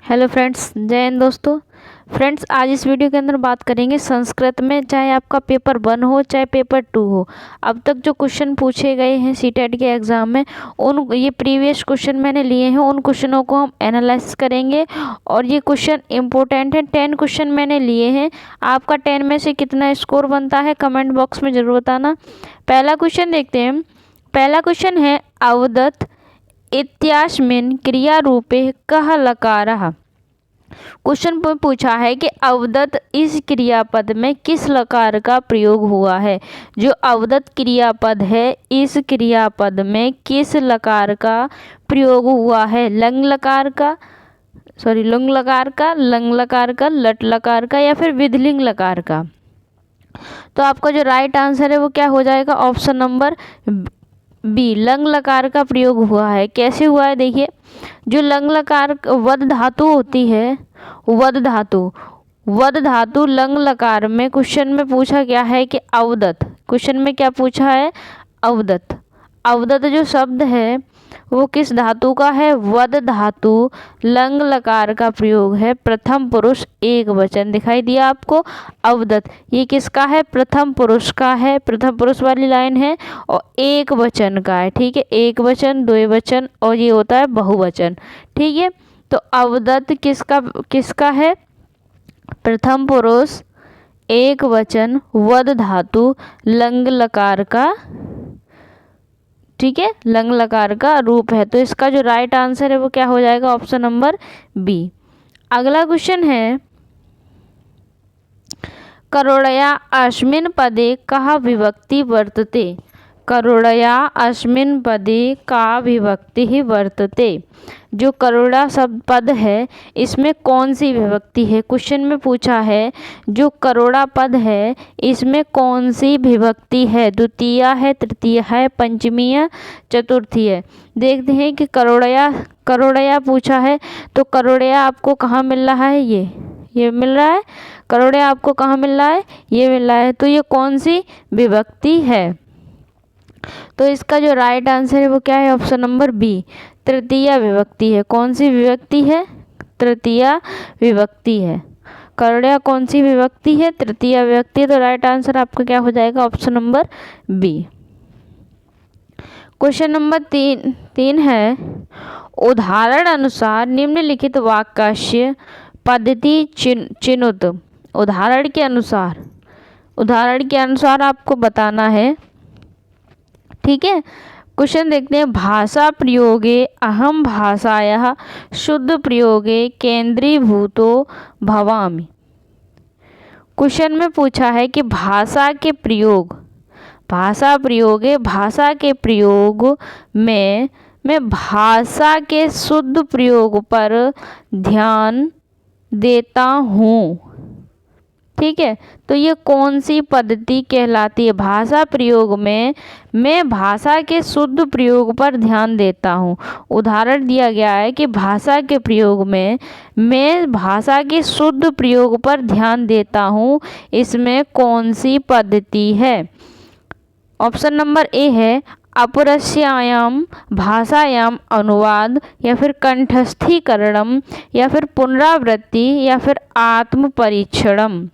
Hello friends, जय हिंद दोस्तों। Friends, आज इस वीडियो के अंदर बात करेंगे संस्कृत में, चाहे आपका पेपर 1 हो चाहे पेपर 2 हो। अब तक जो क्वेश्चन पूछे गए हैं सीटेट के एग्ज़ाम में, उन ये प्रीवियस क्वेश्चन मैंने लिए हैं, उन क्वेश्चनों को हम एनालाइज करेंगे। और ये क्वेश्चन इंपॉर्टेंट है। 10 क्वेश्चन मैंने लिए हैं। आपका 10 में से कितना स्कोर बनता है कमेंट बॉक्स में ज़रूर बताना। पहला क्वेश्चन देखते हैं। पहला क्वेश्चन है, अवदत् इत्यास्मिन् क्रियारूपे कः लकारः। क्वेश्चन में पूछा है कि अवदत् इस क्रियापद में किस लकार का प्रयोग हुआ है। जो अवदत् क्रियापद है, इस क्रियापद में किस लकार का प्रयोग हुआ है। लंग लकार का, लुंग लकार का, लंग लकार का, लट लकार का, या फिर विधिलिंग लकार का। तो आपका जो राइट आंसर है वो क्या हो जाएगा, ऑप्शन नंबर बी, लंग लकार का प्रयोग हुआ है। कैसे हुआ है देखिए, जो लंग लकार वद धातु होती है, वद धातु लंग लकार में क्वेश्चन में पूछा गया है कि अवदत्, क्वेश्चन में क्या पूछा है, अवदत्। अवदत् जो शब्द है वो किस धातु का है, वद धातु, लंग लकार का प्रयोग है, प्रथम पुरुष एक वचन। दिखाई दिया आपको, अवदत् ये किसका है, प्रथम पुरुष का है, प्रथम पुरुष वाली लाइन है और एक वचन का है। ठीक है, एक वचन, द्विवचन और ये होता है बहुवचन। ठीक है, तो अवदत् किसका है, प्रथम पुरुष एक वचन, वद धातु, लंग लकार का, ठीक है, लंग लकार का रूप है। तो इसका जो राइट आंसर है वो क्या हो जाएगा, ऑप्शन नंबर बी। अगला क्वेश्चन है, करोड़या अस्मिन् पदे कः विभक्ति वर्तते। करोड़या अस्मिन् पदे का विभक्ति वर्तते। जो करोड़ा शब्द पद है, इसमें कौन सी विभक्ति है। क्वेश्चन में पूछा है जो करोड़ा पद है इसमें कौन सी विभक्ति है, द्वितीय है, तृतीय है, पंचमी है, चतुर्थी है। देखते हैं कि करोड़या पूछा है, तो करोड़या आपको कहाँ मिल रहा है, ये मिल रहा है। करोड़या आपको कहाँ मिल रहा है, ये मिल रहा है। तो ये कौन सी विभक्ति है, तो इसका जो राइट आंसर है वो क्या है, ऑप्शन नंबर बी, तृतीय विभक्ति है। कौन सी विभक्ति है, तृतीय विभक्ति है। करोड़या कौन सी विभक्ति है, तृतीय विभक्ति। तो राइट आंसर आपका क्या हो जाएगा, option number B. Question number 3 है, उदाहरण अनुसार निम्नलिखित वाक्य पद्धति चिनुत। उदाहरण के अनुसार आपको बताना है। ठीक है, क्वेश्चन देखते हैं। भाषा प्रयोगे अहम भाषायाः शुद्ध प्रयोगे केंद्रीभूतो भवामि। क्वेश्चन में पूछा है कि भाषा के प्रयोग में मैं भाषा के शुद्ध प्रयोग पर ध्यान देता हूँ। ठीक है, तो ये कौन सी पद्धति कहलाती है। भाषा प्रयोग में मैं भाषा के शुद्ध प्रयोग पर ध्यान देता हूँ। उदाहरण दिया गया है कि भाषा के प्रयोग में मैं भाषा के शुद्ध प्रयोग पर ध्यान देता हूँ, इसमें कौन सी पद्धति है। ऑप्शन नंबर ए है अपरस्यायाम भाषायाम अनुवाद, या फिर कंठस्थीकरणम, या फिर पुनरावृत्ति, या फिर आत्म परीक्षणम।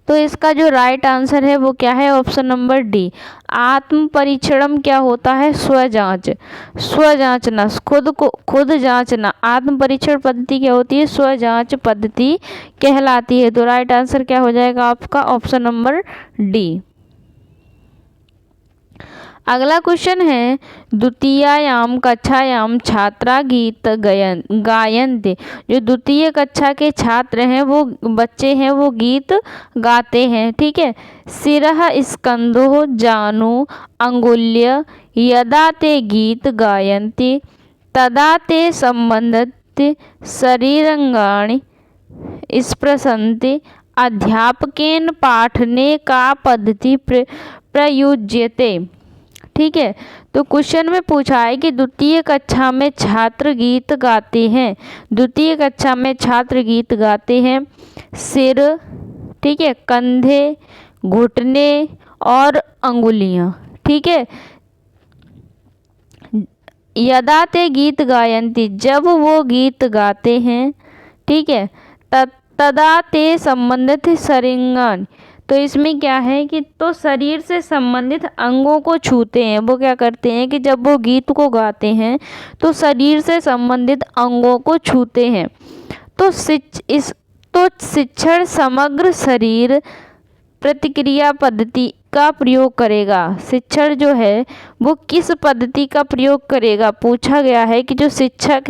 तो इसका जो राइट आंसर है वो क्या है, ऑप्शन नंबर डी, आत्म परीक्षणम। क्या होता है, स्वजांचना, खुद जांचना। आत्म परीक्षण पद्धति क्या होती है, स्वजांच पद्धति कहलाती है। तो राइट आंसर क्या हो जाएगा आपका, ऑप्शन नंबर डी। अगला क्वेश्चन है, द्वितीयायाम कक्षायाम छात्रा गीत गायन्ते। जो द्वितीय कक्षा के छात्र हैं, वो बच्चे हैं, वो गीत गाते हैं। ठीक है, शिरः स्कंदो जानु अंगुल्य यदा ते गीत गायन्ति तदा ते संबंधित शरीरंगाणि स्पृशन्ति अध्यापकेन पाठने का पद्धति प्रयुज्यते। ठीक है, तो क्वेश्चन में पूछा है कि द्वितीय कक्षा में छात्र गीत गाते हैं। द्वितीय कक्षा में छात्र गीत गाते हैं सिर, ठीक है, कंधे, घुटने और अंगुलियां। ठीक है, यदा ते गीत गायन्ति, जब वो गीत गाते हैं, ठीक है, तदा ते संबंधित शरीरांगानि, तो इसमें क्या है कि तो शरीर से संबंधित अंगों को छूते हैं। वो क्या करते हैं कि जब वो गीत को गाते हैं तो शरीर से संबंधित अंगों को छूते हैं। तो शिक्षण समग्र शरीर प्रतिक्रिया पद्धति का प्रयोग करेगा। शिक्षण जो है वो किस पद्धति का प्रयोग करेगा, पूछा गया है कि जो शिक्षण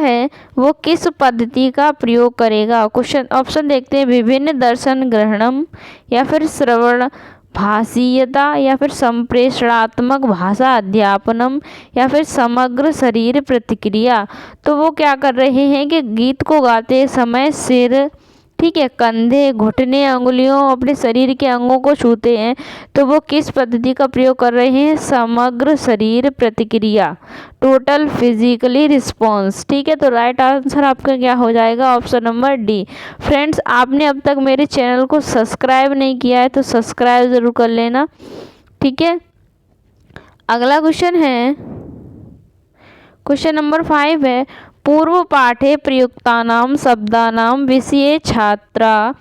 है वो किस पद्धति का प्रयोग करेगा। क्वेश्चन ऑप्शन देखते हैं, विभिन्न दर्शन ग्रहणम, या फिर श्रवण भाषीयता, या फिर संप्रेषणात्मक भाषा अध्यापनम, या फिर समग्र शरीर प्रतिक्रिया। तो वो क्या कर रहे हैं कि गीत को गाते समय सिर, ठीक है, कंधे, घुटने, अंगुलियों, अपने शरीर के अंगों को छूते हैं। तो वो किस पद्धति का प्रयोग कर रहे हैं, समग्र शरीर प्रतिक्रिया, टोटल फिजिकली रिस्पॉन्स। ठीक है, तो राइट आंसर आपका क्या हो जाएगा, ऑप्शन नंबर डी। फ्रेंड्स, आपने अब तक मेरे चैनल को सब्सक्राइब नहीं किया है तो सब्सक्राइब ज़रूर कर लेना। ठीक है, अगला क्वेश्चन है, क्वेश्चन नंबर 5 है, पूर्व पाठे प्रयुक्तानां शब्दानां विषये छात्रा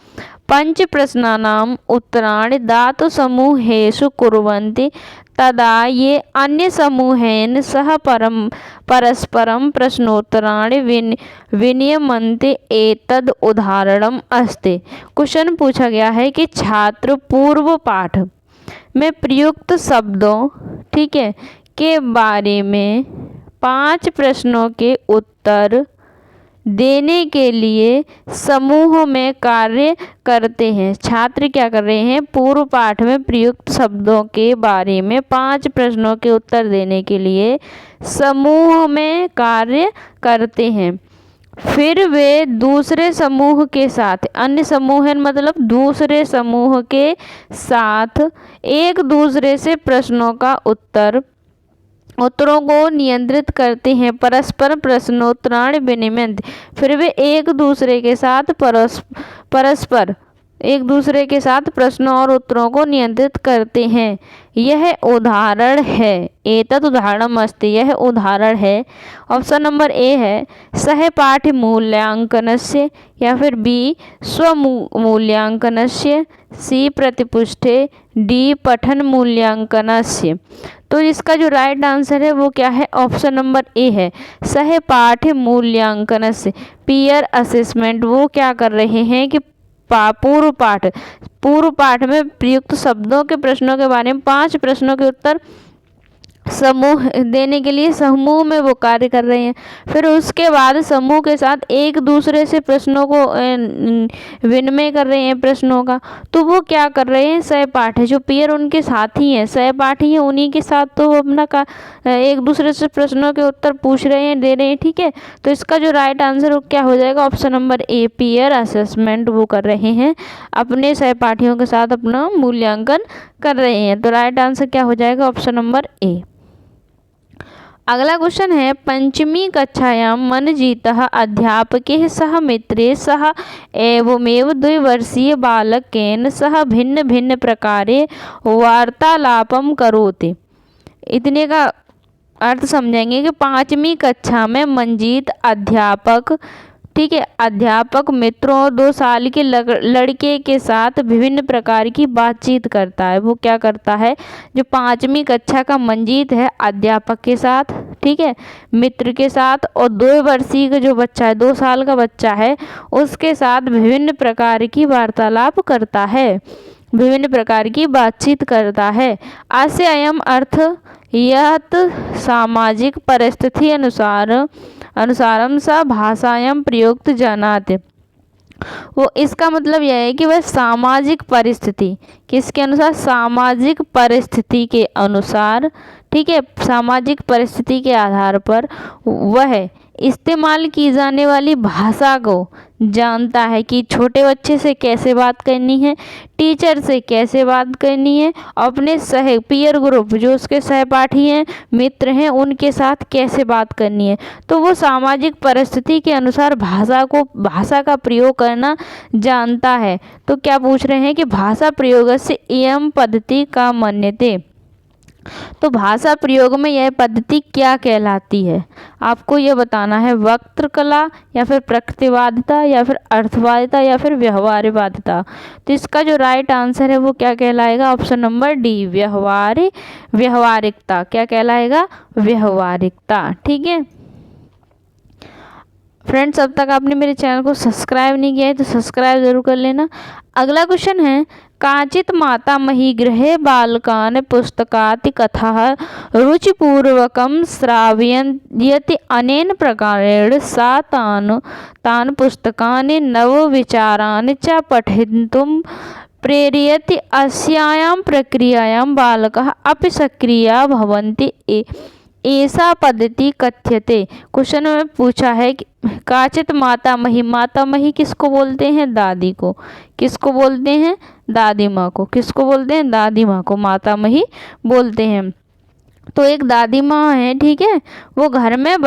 पंच प्रश्नानां उत्तराणि धातु समूहेषु कुर्वन्ति, तदा ये अन्य समूहेन सह परस्परं प्रश्नोत्तराणि विनिमयन्ति, एतद् उदाहरणम् अस्ति। क्वेश्चन पूछा गया है कि छात्र पूर्व पाठ में प्रयुक्त शब्दों, ठीक है, के बारे में 5 प्रश्नों के उत्तर देने के लिए समूह में कार्य करते हैं। छात्र क्या कर रहे हैं, पूर्व पाठ में प्रयुक्त शब्दों के बारे में 5 प्रश्नों के उत्तर देने के लिए समूह में कार्य करते हैं। फिर वे दूसरे समूह के साथ, अन्य समूह मतलब दूसरे समूह के साथ एक दूसरे से प्रश्नों का उत्तरों को नियंत्रित करते हैं, परस्पर प्रश्नोत्तराणि विनिमयन्ति। फिर वे एक दूसरे के साथ परस्पर एक दूसरे के साथ प्रश्नों और उत्तरों को नियंत्रित करते हैं। यह उदाहरण है, एतत् उदाहरणम् अस्ति, यह उदाहरण है। ऑप्शन नंबर ए है सहपाठ्य मूल्यांकनस्य, या फिर बी स्वमूल्यांकनस्य, सी प्रतिपुष्टे, डी पठन मूल्यांकनस्य। तो इसका जो राइट आंसर है वो क्या है, ऑप्शन नंबर ए है सहपाठ्य मूल्यांकनस्य, पीयर असेसमेंट। वो क्या कर रहे हैं कि पूर्व पाठ में प्रयुक्त शब्दों के प्रश्नों के बारे में 5 प्रश्नों के उत्तर समूह देने के लिए समूह में वो कार्य कर रहे हैं। फिर उसके बाद समूह के साथ एक दूसरे से प्रश्नों को विनिमय कर रहे हैं प्रश्नों का। तो वो क्या कर रहे हैं, सहपाठी, जो पीयर उनके साथी हैं, सहपाठी हैं, उन्हीं के साथ तो वो अपना एक दूसरे से प्रश्नों के उत्तर पूछ रहे हैं, दे रहे हैं। ठीक है, तो इसका जो राइट आंसर वो क्या हो जाएगा, ऑप्शन नंबर ए, पीयर असेसमेंट वो कर रहे हैं, अपने सहपाठियों के साथ अपना मूल्यांकन कर रहे हैं। तो राइट आंसर क्या हो जाएगा, ऑप्शन नंबर ए। अगला क्वेश्चन है, पंचमी कक्षायां मनजीतः अध्यापकैः सह मित्रे सह एवमेव 2 वर्षीय बालकेन सह भिन्न भिन्न प्रकारे वार्तालापं करोति। इतने का अर्थ समझेंगे कि 5वीं कक्षा में मंजीत अध्यापक, ठीक है, अध्यापक मित्रों और 2 साल के लड़के के साथ विभिन्न प्रकार की बातचीत करता है। वो क्या करता है, जो 5वीं कक्षा का मंजीत है अध्यापक के साथ, ठीक है, मित्र के साथ, और 2 वर्षीय का जो बच्चा है, 2 साल का बच्चा है, उसके साथ विभिन्न प्रकार की वार्तालाप करता है, विभिन्न प्रकार की बातचीत करता है। अस्य अयम अर्थ यत् सामाजिक परिस्थिति अनुसारम स भाषायां प्रयुक्त जानाति। वो इसका मतलब यह है कि वह सामाजिक परिस्थिति, किसके अनुसार, सामाजिक परिस्थिति के अनुसार, ठीक है, सामाजिक परिस्थिति के आधार पर वह इस्तेमाल की जाने वाली भाषा को जानता है कि छोटे बच्चे से कैसे बात करनी है, टीचर से कैसे बात करनी है, अपने पीयर ग्रुप जो उसके सहपाठी हैं, मित्र हैं, उनके साथ कैसे बात करनी है। तो वो सामाजिक परिस्थिति के अनुसार भाषा का प्रयोग करना जानता है। तो क्या पूछ रहे हैं कि भाषा प्रयोग से इयं पद्धति का मन्यते, तो भाषा प्रयोग में यह पद्धति क्या कहलाती है? आपको यह बताना है, वक्तृ कला या फिर प्रकृतिवादिता या फिर अर्थवादिता या फिर व्यवहारवादिता। तो इसका जो राइट आंसर है वो क्या कहलाएगा? ऑप्शन नंबर डी, व्यवहारिकता। क्या कहलाएगा? व्यवहारिकता। ठीक है फ्रेंड्स, अब तक आपने मेरे चैनल को सब्सक्राइब नहीं किया है तो सब्सक्राइब जरूर कर लेना। अगला क्वेश्चन है, काचित् मातामही गृहे बालकान् पुस्तकाति कथाः रुचिपूर्वकं श्रावयति अनेन प्रकारेण सा तान् पुस्तकानि नवविचारान् च पठितुं प्रेरयति। अस्यां प्रक्रियायां बालकाः अपि सक्रिया भवन्ति। ऐसा पद्धति कथ्यते। क्वेश्चन में पूछा है कि काचित् मातामही, मातामही किसको बोलते हैं? दादी को। किसको बोलते हैं? दादी माँ को। किसको बोलते हैं? दादी माँ को मातामही बोलते हैं। तो एक दादी माँ है, ठीक है, वो घर में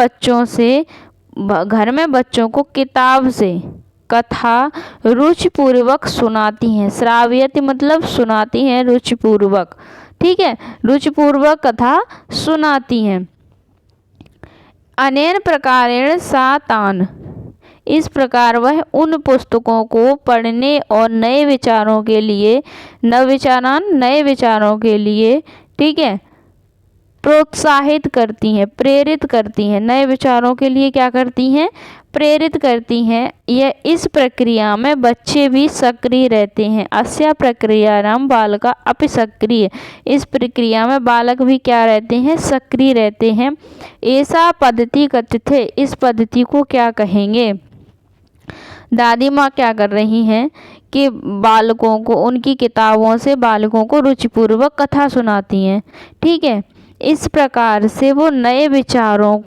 बच्चों को किताब से कथा रुचिपूर्वक सुनाती हैं। श्राव्यति मतलब सुनाती हैं, रुचिपूर्वक। ठीक है, रुचिपूर्वक कथा सुनाती हैं। अनेन प्रकारेण सा तान्, इस प्रकार वह उन पुस्तकों को पढ़ने और नए विचारों के लिए, नए विचारों के लिए, ठीक है, प्रोत्साहित करती हैं, प्रेरित करती हैं। नए विचारों के लिए क्या करती हैं? प्रेरित करती हैं। यह इस प्रक्रिया में बच्चे भी सक्रिय रहते हैं। अस्या प्रक्रियायां बालका अपि सक्रिय, इस प्रक्रिया में बालक भी क्या रहते हैं? सक्रिय रहते हैं। ऐसा पद्धति कथ्यते, इस पद्धति को क्या कहेंगे? दादी माँ क्या कर रही हैं कि बालकों को उनकी किताबों से बालकों को रुचिपूर्वक कथा सुनाती हैं। ठीक है, इस प्रकार से वो नए विचारों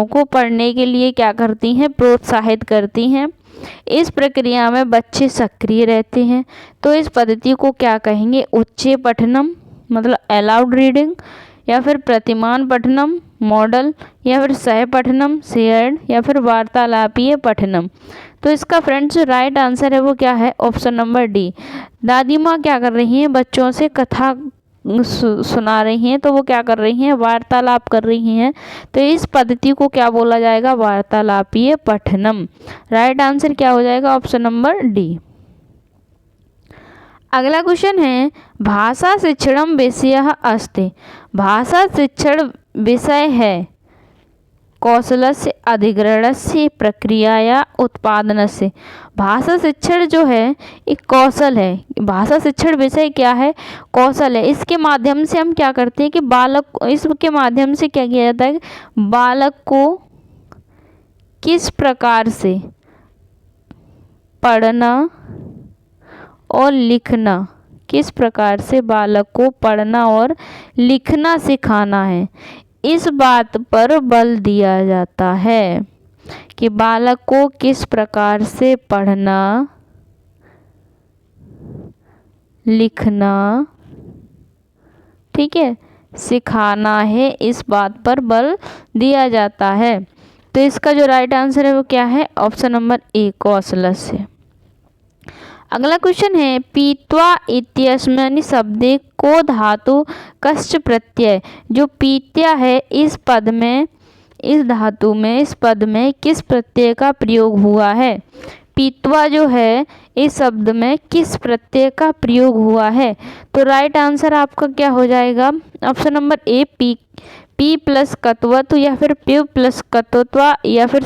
को पढ़ने के लिए क्या करती हैं? प्रोत्साहित करती हैं। इस प्रक्रिया में बच्चे सक्रिय रहते हैं। तो इस पद्धति को क्या कहेंगे? उच्च पठनम मतलब अलाउड रीडिंग, या फिर प्रतिमान पठनम मॉडल, या फिर सह पठनम शेयर्ड, या फिर वार्तालापीय पठनम। तो इसका फ्रेंड्स राइट आंसर है वो क्या है? Option number D. दादी माँ क्या कर रही हैं? बच्चों से कथा सुना रही हैं, तो वो क्या कर रही हैं? वार्तालाप कर रही हैं। तो इस पद्धति को क्या बोला जाएगा? वार्तालापीय पठनम। राइट आंसर क्या हो जाएगा? Option number D. अगला क्वेश्चन है, भाषा शिक्षणम विषयः अस्ति। भाषा शिक्षण विषय है कौशलस्य अधिग्रहणस्य प्रक्रियाया उत्पादनस्य। भाषा शिक्षण जो है एक कौशल है। भाषा शिक्षण विषय क्या है? कौशल है। इसके माध्यम से हम क्या करते हैं कि इसके माध्यम से क्या किया जाता है? बालक को किस प्रकार से पढ़ना और लिखना, किस प्रकार से बालक को पढ़ना और लिखना सिखाना है, इस बात पर बल दिया जाता है कि बालक को किस प्रकार से पढ़ना, लिखना, ठीक है, सिखाना है, इस बात पर बल दिया जाता है। तो इसका जो राइट आंसर है वो क्या है? ऑप्शन नंबर ए, कौशलस्य। अगला क्वेश्चन है, पीत्वा इत्यस्मिन् शब्दे को धातु कश्च प्रत्यय। जो पीत्या है इस पद में, इस धातु में, इस पद में किस प्रत्यय का प्रयोग हुआ है? पीत्वा जो है इस शब्द में किस प्रत्यय का प्रयोग हुआ है? तो राइट आंसर आपका क्या हो जाएगा? Option number A, P plus कत्वत्व, या फिर प्यू प्लस कत्वत्वा, या फिर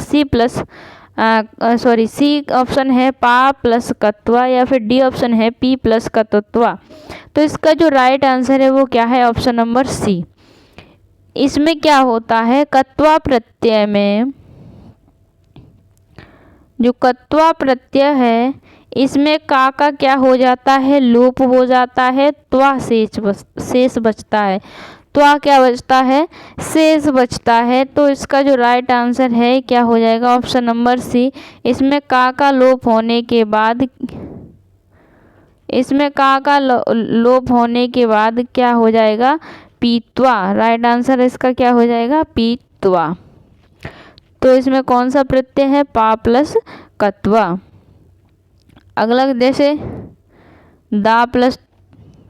सी ऑप्शन है पा प्लस कत्वा, या फिर डी ऑप्शन है पी प्लस कत्वत्वा। तो इसका जो राइट आंसर है वो क्या है? Option number C. इसमें क्या होता है? कत्वा प्रत्यय में, जो कत्वा प्रत्यय है इसमें का क्या हो जाता है? लोप हो जाता है। त्वा शेष बचता है। त्वा क्या बचता है? शेष बचता है। तो इसका जो राइट आंसर है क्या हो जाएगा? Option number C. इसमें का लोप होने के बाद, इसमें का लोप होने के बाद क्या हो जाएगा? पीत्वा। राइट आंसर इसका क्या हो जाएगा? पीत्वा। तो इसमें कौन सा प्रत्यय है? पा प्लस कत्वा। अगला जैसे दा प्लस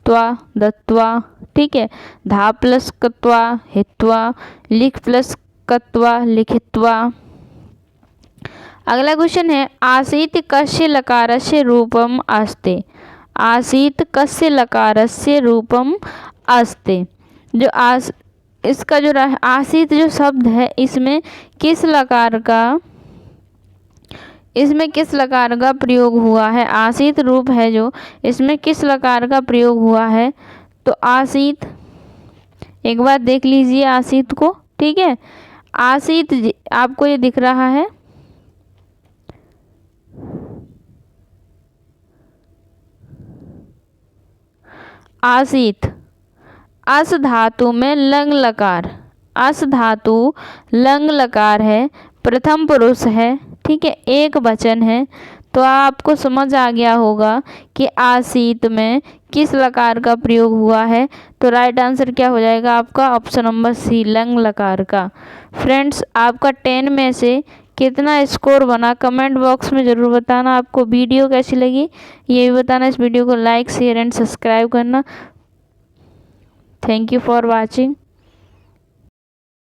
हत्वा दत्वा, ठीक है। धा प्लस कत्वा हित्वा, लिख प्लस कत्वा लिखित्वा। अगला क्वेश्चन है आसीत कस्य लकारस्य रूपम अस्ति। आसीत कस्य लकारस्य रूपम अस्ति। जो इसका जो आसीत जो शब्द है इसमें किस लकार का प्रयोग हुआ है। आसीत रूप है जो इसमें किस लकार का प्रयोग हुआ है। तो आसीत, एक बार देख लीजिए आसीत को, ठीक है। आसीत आपको ये दिख रहा है, आसीत अस धातु में लंग लकार, अस धातु लंग लकार है, प्रथम पुरुष है, ठीक है, एक वचन है। तो आपको समझ आ गया होगा कि आसीत में किस लकार का प्रयोग हुआ है। तो राइट आंसर क्या हो जाएगा आपका, ऑप्शन नंबर सी, लंग लकार का। फ्रेंड्स, आपका 10 में से कितना स्कोर बना कमेंट बॉक्स में ज़रूर बताना। आपको वीडियो कैसी लगी ये भी बताना। इस वीडियो को लाइक शेयर एंड सब्सक्राइब करना। Thank you for watching.